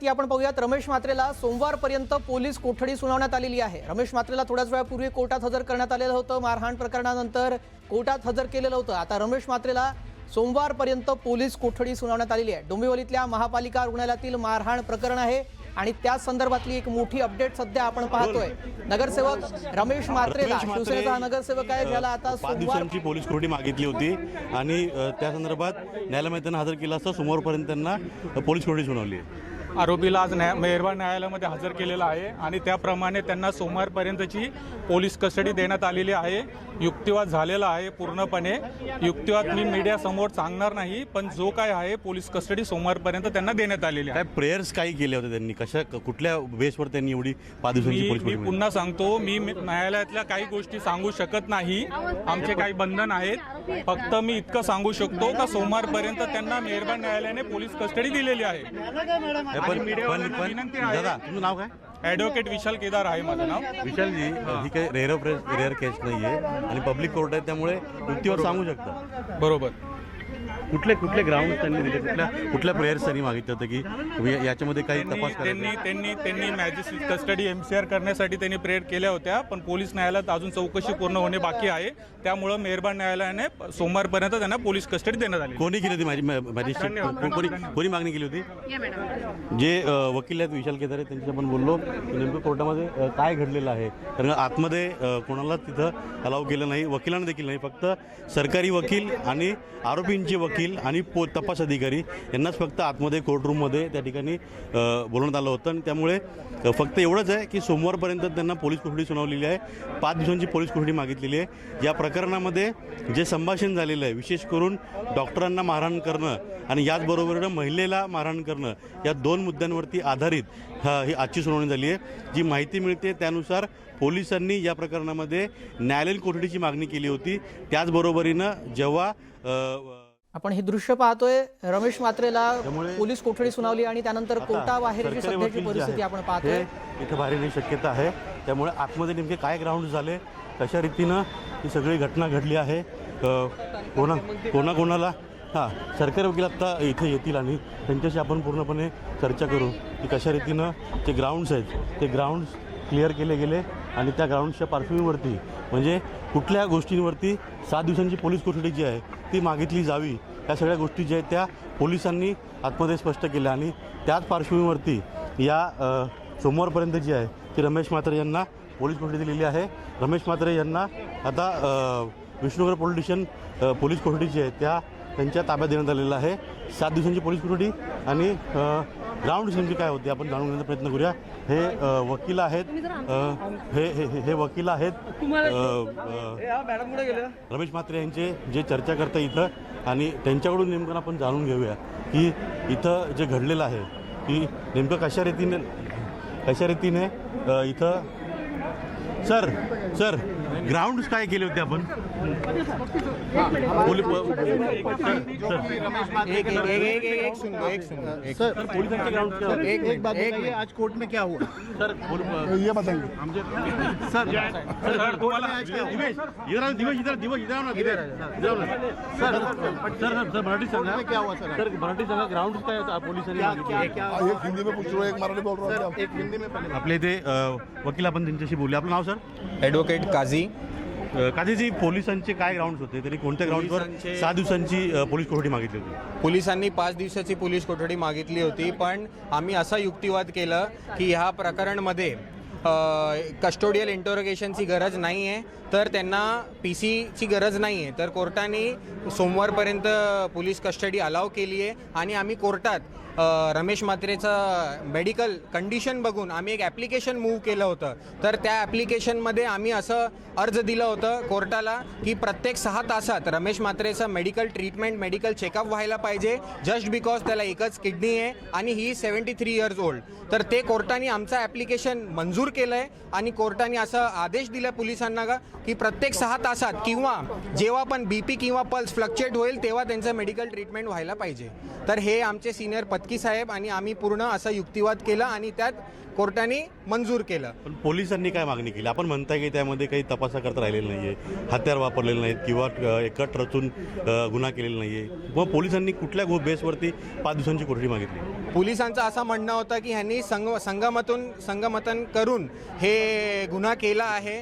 ती आपण पाहूयात। रमेश म्हात्रेला सोमवारपर्यंत पोलीस कोठडी सुनावण्यात आलेली आहे। रमेश म्हात्रेला थोड्याच वेळापूर्वी कोर्टात हजर करण्यात आलेलं होतं। मारहाण प्रकरणानंतर कोर्टात हजर केलेलं होतं। आता रमेश म्हात्रेला सोमवारपर्यंत पोलीस कोठडी सुनावण्यात आलेली आहे। डोंबिवलीतल्या महापालिका रुग्णालयातील मारहाण प्रकरण आहे आणि त्या संदर्भातली एक मोठी अपडेट सध्या आपण पाहतोय। नगरसेवक रमेश म्हात्रेला, शिवसेनेचा नगरसेवक आहे, ज्याला आता 5 दिवसांची पोलीस कोठडी मागितली होती आणि त्या संदर्भात न्यायालयामध्ये त्यांना हजर केलं असता सोमवारपर्यंत त्यांना पोलीस कोठडी सुनावली आहे। आरोपीला आज मेहरबान न्यायालयामध्ये हजर केलेला आहे आणि त्याप्रमाणे त्यांना सोमवारपर्यंतची पोलीस कस्टडी देण्यात आलेली आहे। युक्तिवाद झालेला आहे पूर्णपणे। युक्तिवाद मी मीडियासमोर सांगणार नाही, पण जो काय आहे पोलीस कस्टडी सोमवारपर्यंत त्यांना देण्यात आलेली आहे। काय प्रेयर्स काही केले होते त्यांनी, कशा कुठल्या बेसवर त्यांनी एवढी 5 दिवसांची पोलीस मी कोठडी? पुन्हा सांगतो, मी न्यायालयातल्या काही गोष्टी सांगू शकत नाही, आमचे काही बंधन आहेत। फक्त मी इतकं सांगू शकतो का सोमवारपर्यंत त्यांना मेहरबान न्यायालयाने पोलीस कस्टडी दिलेली आहे। दादा तुझं नाव काय? ॲडव्होकेट विशाल केदार आहे माझं नाव। विशालजी, ही काही रेअर केस नाही आहे आणि पब्लिक कोर्ट आहे, त्यामुळे युक्तीवर सांगू शकता। बरोबर। कुठले ग्राउंड त्यांनी दिले, कुठल्या प्रेयर्स त्यांनी मागितलं होतं की याच्यामध्ये काही तपास करायचा? त्यांनी मॅजिस्ट्रेट कस्टडी एमसीआर करण्यासाठी त्यांनी प्रेयर केल्या होत्या, पण पोलीस न्यायालयात अजून चौकशी पूर्ण होणे बाकी आहे। त्यामुळे मेहरबान न्यायालयाने सोमवारपर्यंत त्यांना पोलीस कस्टडी देण्यात आली। कोणी केली होती मॅजिस्ट्रेट? कोणी मागणी केली होती? जे वकील आहेत विशाल केदार त्यांच्याशी आपण बोललो, नेमकं कोर्टामध्ये काय घडलेलं आहे, कारण आतमध्ये कोणालाच तिथं अलाव केलं नाही, वकिलांना देखील नाही, फक्त सरकारी वकील आणि आरोपींचे वकील आणि तपास अधिकारी यांनाच फक्त आतमध्ये कोर्टरूममध्ये त्या ठिकाणी बोलवण्यात आलं होतं। आणि त्यामुळे फक्त एवढंच आहे की सोमवारपर्यंत त्यांना पोलीस कोठडी सुनावलेली आहे, 5 दिवसांची पोलीस कोठडी मागितलेली आहे। या प्रकरणामध्ये जे संभाषण झालेलं आहे, विशेष करून डॉक्टरांना मारहाण करणं आणि याचबरोबरीनं महिलेला मारहाण करणं, या 2 मुद्द्यांवरती आधारित ही आजची सुनावणी झाली आहे। जी माहिती मिळते त्यानुसार पोलिसांनी या प्रकरणामध्ये न्यायालयीन कोठडीची मागणी केली होती। त्याचबरोबरीनं जेव्हा आपण हे दृश्य पाहतोय, रमेश म्हात्रेला पोलीस कोठडी सुनावली आणि त्यानंतर कोर्टाबाहेरची सध्याची परिस्थिती आपण पाहतोय। इथं बाहेर येण्याची शक्यता आहे, त्यामुळे आतमध्ये नेमके काय ग्राउंड झाले, कशा रीतीनं ही सगळी घटना घडली आहे, कोणाला सरकारी वकील आत्ता इथे येतील आणि त्यांच्याशी आपण पूर्णपणे चर्चा करू की कशा रीतीनं ते ग्राउंड्स आहेत ते ग्राउंड्स क्लिअर केले गेले आणि त्या ग्राउंड्सच्या पार्श्वभूमीवरती म्हणजे कुठल्या गोष्टींवरती 7 दिवसांची पोलीस कोठडी जी आहे ती मागितली जावी, या सगळ्या गोष्टी ज्या आहेत त्या पोलिसांनी आतमध्ये स्पष्ट केल्या आणि त्याच पार्श्वभूमीवरती या सोमवारपर्यंत जी आहे ती रमेश म्हात्रे यांना पोलीस कोठडी दिलेली आहे। रमेश म्हात्रे यांना आता विष्णुनगर पोलीस स्टेशन पोलीस कोठडी जी आहे त्यांच्या ताब्यात देण्यात आलेलं आहे। 7 दिवसांची पोलीस कोठडी आणि ग्राउंड नेमकी काय होते आपण जाणून घेण्याचा प्रयत्न करूया। हे वकील आहेत, हे वकील आहेत रमेश म्हात्रे यांचे, जे चर्चा करता इथं, आणि त्यांच्याकडून नेमकं आपण जाणून घेऊया की इथं जे घडलेलं आहे की नेमकं कशा रीतीने इथं सर ग्राउंड काय केले होते आपण? पोलिसांचे ग्राउंड एक बात बताइए, आज कोर्ट में क्या हुआ सर? ये बताइए सर मराठी सांगा, क्या हुआ सर? मराठी सांगा, ग्राउंड काय होता पोलिसांनी? एक हिंदी में पूछ रहा हूँ, एक मराठी बोल रहा हूँ, एक हिंदी में पहले। आपले ते वकील आपण त्यांच्याशी बोलले। आपलं नाव सर? ॲडव्होकेट काझी। काझीजी, पोलिसांचे काय ग्राउंड्स होते, तरी कोणत्या ग्राउंडवर 7 दिवसांची पोलीस कोठडी मागितली होती? पोलिसांनी 5 दिवसाची पोलीस कोठडी मागितली होती, पण आम्ही असा युक्तिवाद केलं की ह्या प्रकरणमध्ये कस्टोडियल इंटरोगेशनची गरज नाही आहे, तर त्यांना PCची गरज नाही आहे, तर कोर्टाने सोमवारपर्यंत पोलीस कस्टडी अलाव केली आहे। आणि आम्ही कोर्टात रमेश म्हात्रेचं मेडिकल कंडिशन बघून आम्ही एक ॲप्लिकेशन मूव्ह केलं होतं, तर त्या ॲप्लिकेशनमध्ये आम्ही असं अर्ज दिलं होतं कोर्टाला की प्रत्येक 6 तासात रमेश म्हात्रेचं मेडिकल चेकअप व्हायला पाहिजे, जस्ट बिकॉज त्याला एकच किडनी आहे आणि ही 73 इयर्स ओल्ड। तर ते कोर्टाने आमचं ॲप्लिकेशन मंजूर केलं आहे आणि कोर्टाने असं आदेश दिला पोलिसांना की प्रत्येक 6 तासात किंवा जेव्हा पण BP किंवा पल्स फ्लक्च्युएट होईल तेव्हा त्यांचं मेडिकल ट्रीटमेंट व्हायला पाहिजे। तर हे आमचे सिनियर पत्की साहेब आणि आम्ही पूर्ण असा युक्तिवाद केला आणि त्यात कोर्टाने मंजूर केलं। पण पोलिसांनी काय मागणी केली? आपण म्हणताय की त्यामध्ये काही तपासा करता राहिलेलं नाही आहे, हत्यार वापरलेले नाहीत किंवा एकट रचून गुन्हा केलेला नाही आहे, मग पोलिसांनी कुठल्या बेसवरती 5 दिवसांची कोठडी मागितली? पोलिसांचं असं म्हणणं होतं की ह्यांनी संगमतन करून हे गुन्हा केला आहे.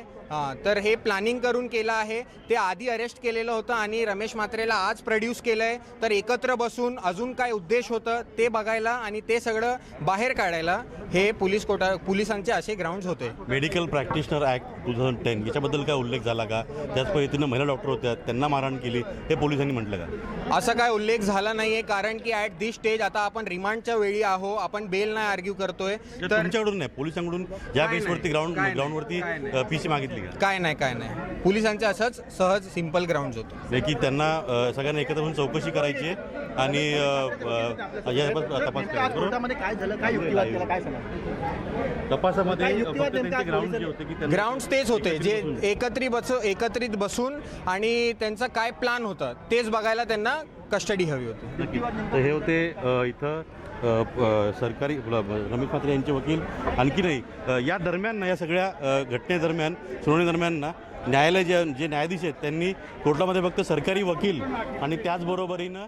तर हे प्लॅनिंग करून केलं आहे. ते आधी अरेस्ट केलेलं होतं आणि रमेश म्हात्रेला आज प्रोड्यूस केलं आहे. तर एकत्र बसून अजून काय उद्देश होतं ते बघायला आणि ते सगळं बाहेर काढायला हे पोलिसांचे असे ग्राउंड्स होते. मेडिकल प्रॅक्टिशनर ॲक्ट 2010 याच्याबद्दल काय उल्लेख झाला का? त्याच पद्धतीनं महिला डॉक्टर होत्या, त्यांना मारहाण केली, हे पोलिसांनी म्हटलं का? असं काय उल्लेख झाला नाही आहे, कारण की ॲट दिस स्टेज आता आपण रिमांडच्या वेळी आहो, आपण बेल नाही आर्ग्यू करतोय. तर तुमच्याकडून नाही, पोलिसांकडून या केसवरती ग्राउंडवरती PC मागितली का? काय नाही पोलिसांचं असंच सहज सिंपल ग्राउंड होतं की त्यांना सगळ्यांना एकत्र होऊन चौकशी करायची आहे आणि तपास करायचा. काय झालं, काय युक्तिवाद केला, काय सांगा? तपासामध्ये फक्त त्यांचे ग्राउंड जे होते की त्यांना- ग्राउंड्स तेच होते जे एकत्रित बसून आणि त्यांचं काय प्लॅन होतं तेच बघायला त्यांना कस्टडी हवी होती. नक्की. तर हे होते इथं सरकारी रमेश म्हात्रे यांचे वकील. आणखी नाही, या दरम्यान ना, या सगळ्या घटनेदरम्यान, सुनावणी दरम्यान ना, न्यायालय जे न्यायाधीश आहेत त्यांनी कोर्टामध्ये फक्त सरकारी वकील आणि त्याचबरोबरीनं